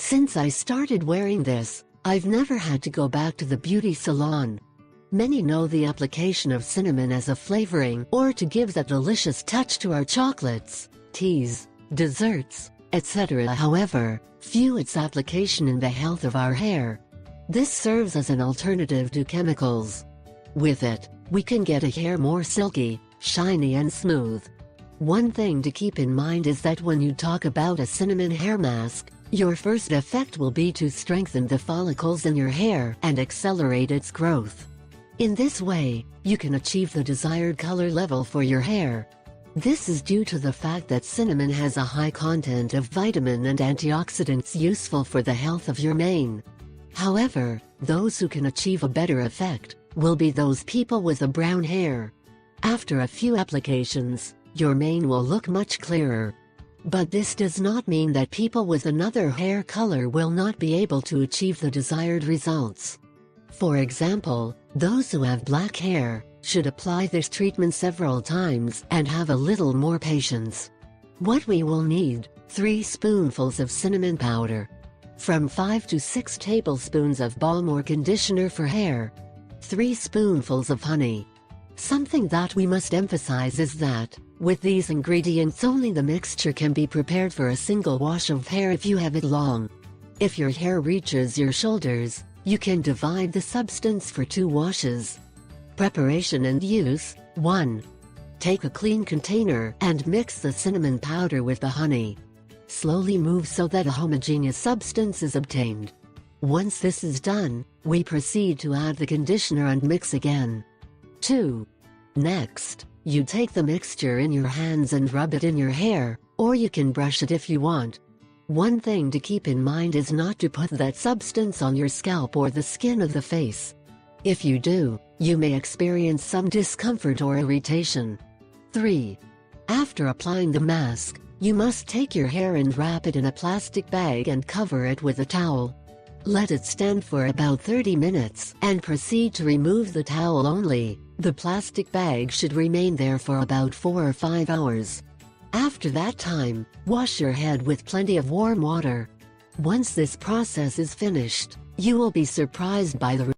Since I started wearing this, I've never had to go back to the beauty salon. Many know the application of cinnamon as a flavoring or to give that delicious touch to our chocolates, teas, desserts, etc. However, few its application in the health of our hair. This serves as an alternative to chemicals. With it, we can get a hair more silky, shiny and smooth. One thing to keep in mind is that when you talk about a cinnamon hair mask, your first effect will be to strengthen the follicles in your hair and accelerate its growth. In this way, you can achieve the desired color level for your hair. This is due to the fact that cinnamon has a high content of vitamin and antioxidants useful for the health of your mane. However, those who can achieve a better effect will be those people with a brown hair. After a few applications, your mane will look much clearer. But this does not mean that people with another hair color will not be able to achieve the desired results. For example, those who have black hair should apply this treatment several times and have a little more patience. What we will need: 3 spoonfuls of cinnamon powder, from 5 to 6 tablespoons of balm or conditioner for hair, 3 spoonfuls of honey. Something that we must emphasize is that, with these ingredients only the mixture can be prepared for a single wash of hair if you have it long. If your hair reaches your shoulders, you can divide the substance for 2 washes. Preparation and use: 1. Take a clean container and mix the cinnamon powder with the honey. Slowly move so that a homogeneous substance is obtained. Once this is done, we proceed to add the conditioner and mix again. 2. Next, you take the mixture in your hands and rub it in your hair, or you can brush it if you want. One thing to keep in mind is not to put that substance on your scalp or the skin of the face. If you do, you may experience some discomfort or irritation. 3. After applying the mask, you must take your hair and wrap it in a plastic bag and cover it with a towel. Let it stand for about 30 minutes and proceed to remove the towel only. The plastic bag should remain there for about 4 or 5 hours. After that time, wash your head with plenty of warm water. Once this process is finished, you will be surprised by the